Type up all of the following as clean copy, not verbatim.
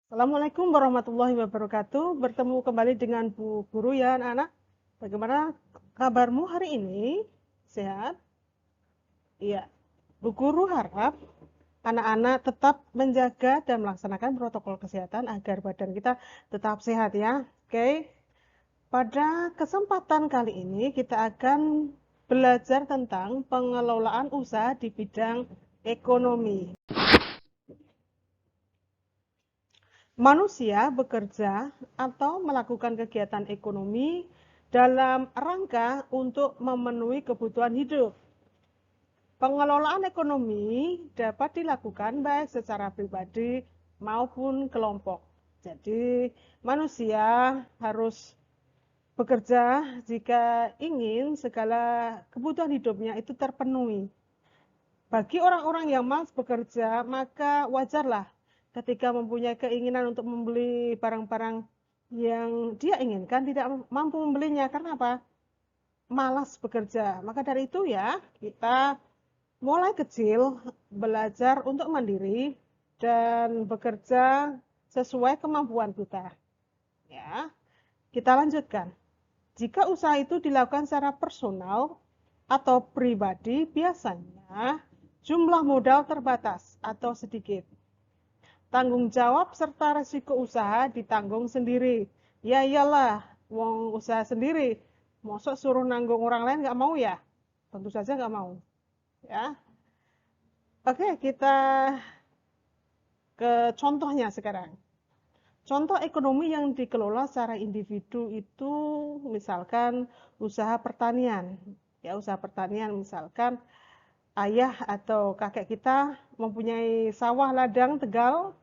Assalamualaikum warahmatullahi wabarakatuh. Bertemu kembali dengan Bu Guru ya anak-anak. Bagaimana kabarmu hari ini? Sehat? Iya. Bu Guru harap anak-anak tetap menjaga dan melaksanakan protokol kesehatan agar badan kita tetap sehat ya. Oke. Pada kesempatan kali ini kita akan belajar tentang pengelolaan usaha di bidang ekonomi. Manusia bekerja atau melakukan kegiatan ekonomi dalam rangka untuk memenuhi kebutuhan hidup. Pengelolaan ekonomi dapat dilakukan baik secara pribadi maupun kelompok. Jadi, manusia harus bekerja jika ingin segala kebutuhan hidupnya itu terpenuhi. Bagi orang-orang yang malas bekerja, maka wajarlah ketika mempunyai keinginan untuk membeli barang-barang yang dia inginkan tidak mampu membelinya. Karena apa? Malas bekerja. Maka dari itu ya, kita mulai kecil belajar untuk mandiri dan bekerja sesuai kemampuan kita. Ya, kita lanjutkan. Jika usaha itu dilakukan secara personal atau pribadi, biasanya jumlah modal terbatas atau sedikit. Tanggung jawab serta resiko usaha ditanggung sendiri. Ya iyalah, wong usaha sendiri. Mosok suruh nanggung orang lain nggak mau ya? Tentu saja nggak mau. Ya, oke kita ke contohnya sekarang. Contoh ekonomi yang dikelola secara individu itu misalkan usaha pertanian. Ya, usaha pertanian misalkan ayah atau kakek kita mempunyai sawah ladang tegal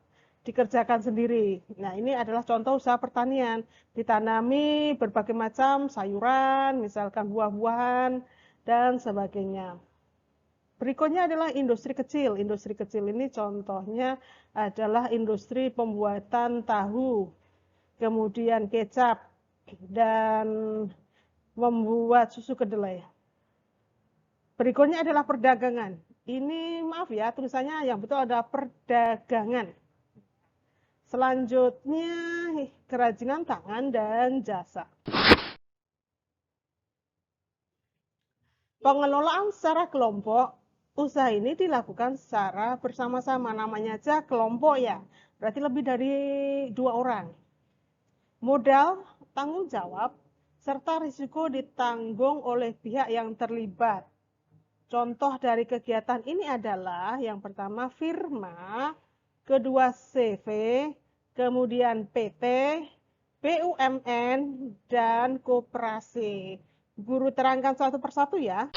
dikerjakan sendiri. Nah, ini adalah contoh usaha pertanian. Ditanami berbagai macam sayuran, misalkan buah-buahan dan sebagainya. Berikutnya adalah industri kecil. Industri kecil ini contohnya adalah industri pembuatan tahu, kemudian kecap, dan membuat susu kedelai. Berikutnya adalah perdagangan. Ini maaf ya, tulisannya yang betul adalah perdagangan. Selanjutnya kerajinan tangan dan jasa. Pengelolaan secara kelompok, usaha ini dilakukan secara bersama-sama, namanya aja kelompok ya, berarti lebih dari 2 orang. Modal, tanggung jawab, serta risiko ditanggung oleh pihak yang terlibat. Contoh dari kegiatan ini adalah yang pertama firma, kedua CV, kemudian PT, BUMN, dan koperasi. Guru terangkan satu persatu ya.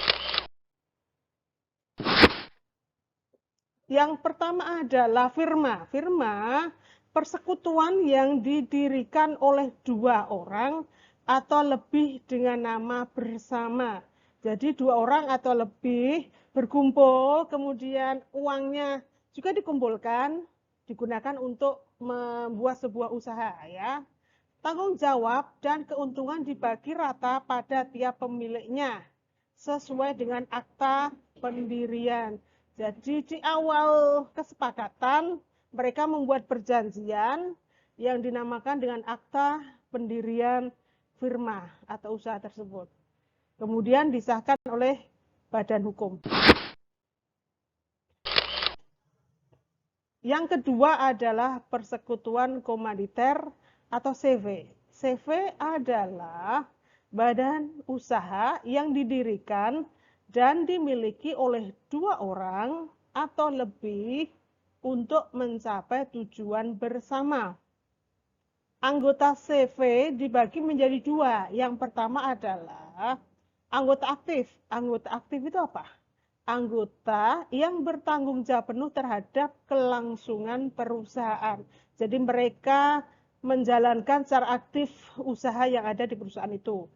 Yang pertama adalah firma. Firma persekutuan yang didirikan oleh 2 orang atau lebih dengan nama bersama. Jadi 2 orang atau lebih berkumpul, kemudian uangnya juga dikumpulkan, digunakan untuk membuat sebuah usaha ya. Tanggung jawab dan keuntungan dibagi rata pada tiap pemiliknya sesuai dengan akta pendirian. Jadi di awal kesepakatan mereka membuat perjanjian yang dinamakan dengan akta pendirian firma atau usaha tersebut. Kemudian disahkan oleh badan hukum. Yang kedua adalah persekutuan komanditer atau CV. CV adalah badan usaha yang didirikan dan dimiliki oleh 2 orang atau lebih untuk mencapai tujuan bersama. Anggota CV dibagi menjadi 2. Yang pertama adalah anggota aktif. Anggota aktif itu apa? Anggota yang bertanggung jawab penuh terhadap kelangsungan perusahaan. Jadi mereka menjalankan secara aktif usaha yang ada di perusahaan itu.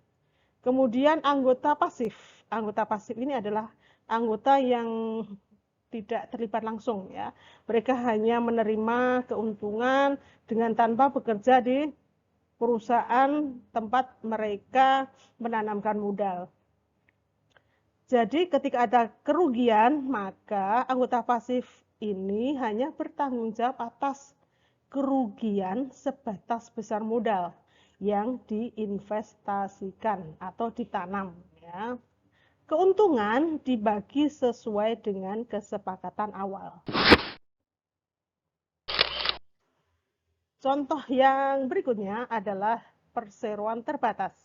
Kemudian anggota pasif. Anggota pasif ini adalah anggota yang tidak terlibat langsung ya. Mereka hanya menerima keuntungan dengan tanpa bekerja di perusahaan tempat mereka menanamkan modal. Jadi ketika ada kerugian, maka anggota pasif ini hanya bertanggung jawab atas kerugian sebatas besar modal yang diinvestasikan atau ditanam, ya. Keuntungan dibagi sesuai dengan kesepakatan awal. Contoh yang berikutnya adalah perseroan terbatas.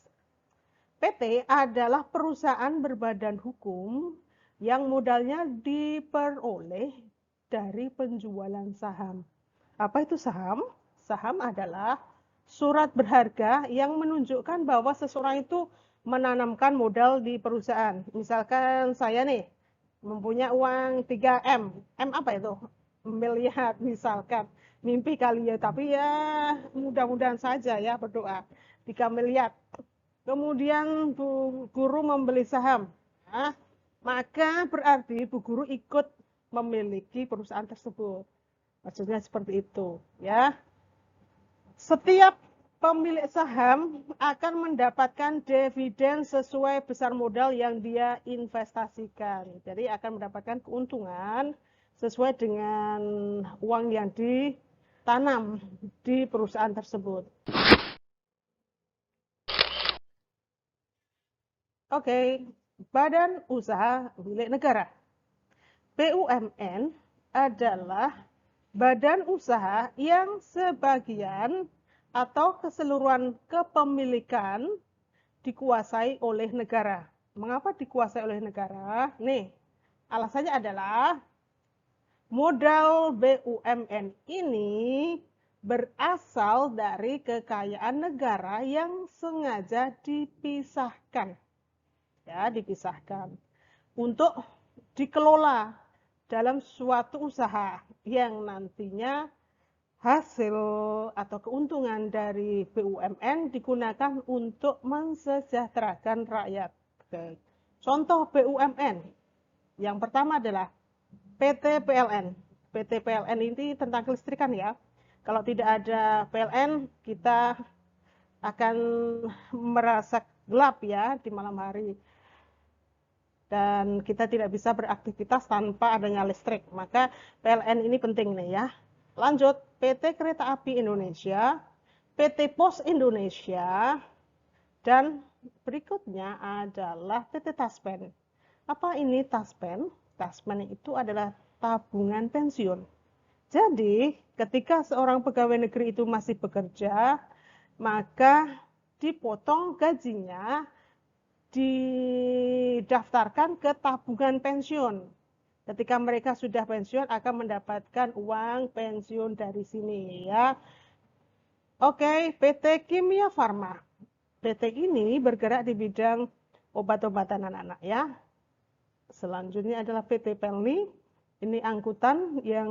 PT adalah perusahaan berbadan hukum yang modalnya diperoleh dari penjualan saham. Apa itu saham? Saham adalah surat berharga yang menunjukkan bahwa seseorang itu menanamkan modal di perusahaan. Misalkan saya nih mempunyai uang 3M. M apa itu? Miliar misalkan. Mimpi kali ya, tapi ya mudah-mudahan saja ya, berdoa. 3 miliar. Kemudian Bu Guru membeli saham. Nah, maka berarti Bu Guru ikut memiliki perusahaan tersebut. Maksudnya seperti itu, ya. Setiap pemilik saham akan mendapatkan dividen sesuai besar modal yang dia investasikan. Jadi akan mendapatkan keuntungan sesuai dengan uang yang ditanam di perusahaan tersebut. Oke, badan usaha milik negara. BUMN adalah badan usaha yang sebagian atau keseluruhan kepemilikan dikuasai oleh negara. Mengapa dikuasai oleh negara? Nih, alasannya adalah modal BUMN ini berasal dari kekayaan negara yang sengaja dipisahkan. Ya, dipisahkan untuk dikelola dalam suatu usaha yang nantinya hasil atau keuntungan dari BUMN digunakan untuk mensejahterakan rakyat. Oke. Contoh BUMN yang pertama adalah PT PLN. PT PLN ini tentang kelistrikan ya. Kalau tidak ada PLN, kita akan merasa gelap ya di malam hari. Dan kita tidak bisa beraktivitas tanpa adanya listrik. Maka PLN ini penting nih ya. Lanjut, PT Kereta Api Indonesia, PT Pos Indonesia, dan berikutnya adalah PT Taspen. Apa ini Taspen? Taspen itu adalah tabungan pensiun. Jadi, ketika seorang pegawai negeri itu masih bekerja, maka dipotong gajinya, didaftarkan ke tabungan pensiun. Ketika mereka sudah pensiun akan mendapatkan uang pensiun dari sini ya. Oke, PT Kimia Farma. PT ini bergerak di bidang obat-obatan anak-anak ya. Selanjutnya adalah PT Pelni. Ini angkutan yang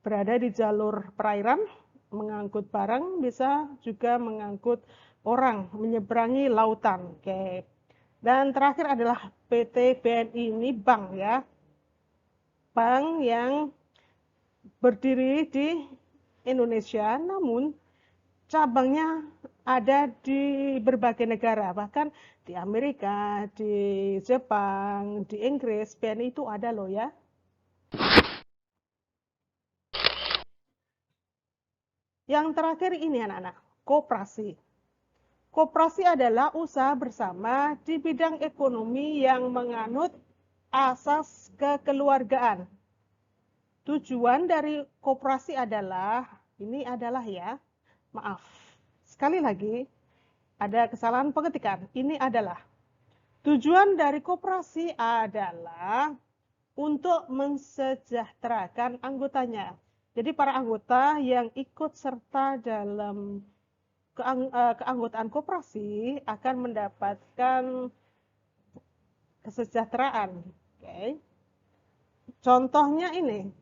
berada di jalur perairan, mengangkut barang, bisa juga mengangkut orang menyeberangi lautan. Oke. Dan terakhir adalah PT BNI, ini bank ya. Bank yang berdiri di Indonesia, namun cabangnya ada di berbagai negara, bahkan di Amerika, di Jepang, di Inggris, BNI itu ada loh ya. Yang terakhir ini anak-anak, koperasi. Koperasi adalah usaha bersama di bidang ekonomi yang menganut asas kekeluargaan. Tujuan dari koperasi adalah, ini adalah ya, maaf, sekali lagi, ada kesalahan pengetikan. Ini adalah, tujuan dari koperasi adalah untuk mensejahterakan anggotanya. Jadi para anggota yang ikut serta dalam keanggotaan koperasi akan mendapatkan kesejahteraan. Oke. Contohnya ini,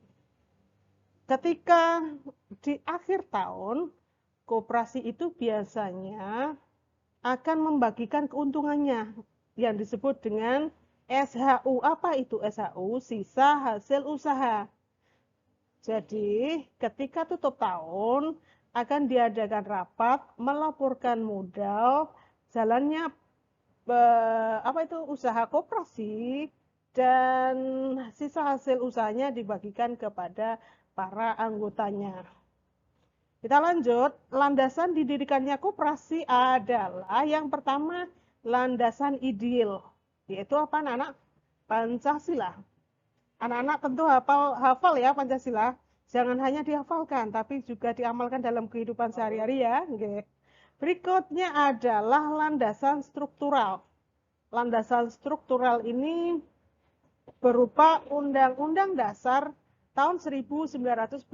ketika di akhir tahun, koperasi itu biasanya akan membagikan keuntungannya yang disebut dengan SHU. Apa itu SHU? Sisa hasil usaha. Jadi, ketika tutup tahun, akan diadakan rapat, melaporkan modal, jalannya usaha koperasi, dan sisa hasil usahanya dibagikan kepada para anggotanya. Kita lanjut, landasan didirikannya koperasi adalah yang pertama landasan ideal, yaitu apa anak-anak? Pancasila. Anak-anak tentu hafal ya Pancasila. Jangan hanya dihafalkan, tapi juga diamalkan dalam kehidupan sehari-hari ya. Oke. Berikutnya adalah landasan struktural. Landasan struktural ini berupa Undang-Undang Dasar tahun 1945.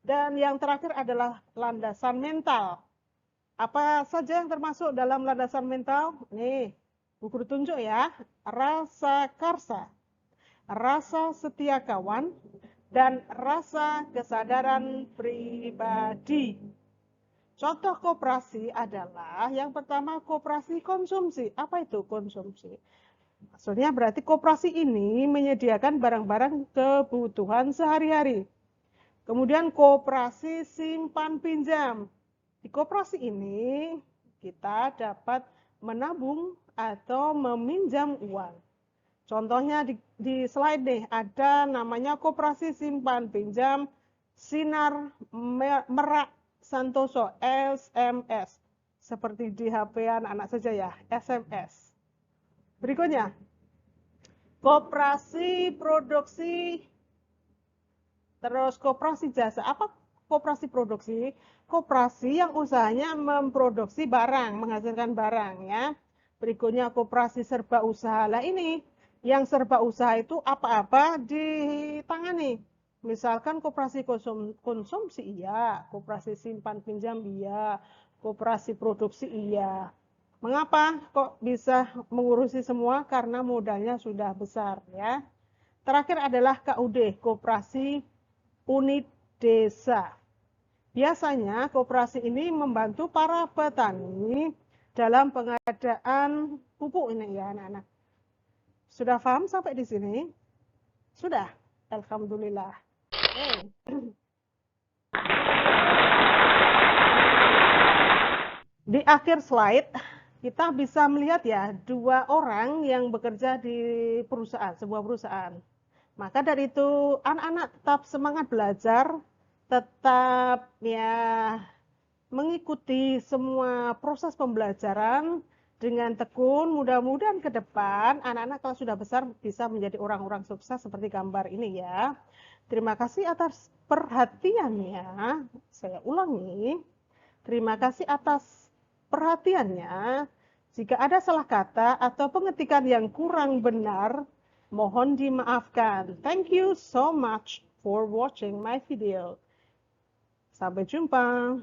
Dan yang terakhir adalah landasan mental. Apa saja yang termasuk dalam landasan mental? Nih, buku tunjuk ya. Rasa karsa, rasa setia kawan, dan rasa kesadaran pribadi. Contoh koperasi adalah yang pertama koperasi konsumsi. Apa itu konsumsi? Maksudnya berarti koperasi ini menyediakan barang-barang kebutuhan sehari-hari. Kemudian koperasi simpan pinjam. Di koperasi ini kita dapat menabung atau meminjam uang. Contohnya di slide nih ada namanya koperasi simpan pinjam Sinar Merak Santoso SMS. Seperti di HP anak-anak saja ya, SMS. Berikutnya, koperasi produksi, terus koperasi jasa. Apa koperasi produksi? Koperasi yang usahanya memproduksi barang, menghasilkan barang ya. Berikutnya koperasi serba usaha. Lah ini yang serba usaha itu apa-apa ditangani. Misalkan koperasi konsumsi iya, koperasi simpan pinjam iya, koperasi produksi iya. Mengapa kok bisa mengurusi semua? Karena modalnya sudah besar ya. Terakhir adalah KUD, koperasi unit desa. Biasanya koperasi ini membantu para petani dalam pengadaan pupuk ini ya anak-anak. Sudah paham sampai di sini? Sudah? Alhamdulillah. Di akhir slide kita bisa melihat ya dua orang yang bekerja di perusahaan, sebuah perusahaan. Maka dari itu anak-anak tetap semangat belajar, tetap ya mengikuti semua proses pembelajaran dengan tekun. Mudah-mudahan ke depan anak-anak kalau sudah besar bisa menjadi orang-orang sukses seperti gambar ini ya. Terima kasih atas perhatiannya. Saya ulangi. Terima kasih atas perhatiannya. Jika ada salah kata atau pengetikan yang kurang benar, mohon dimaafkan. Thank you so much for watching my video. Sampai jumpa.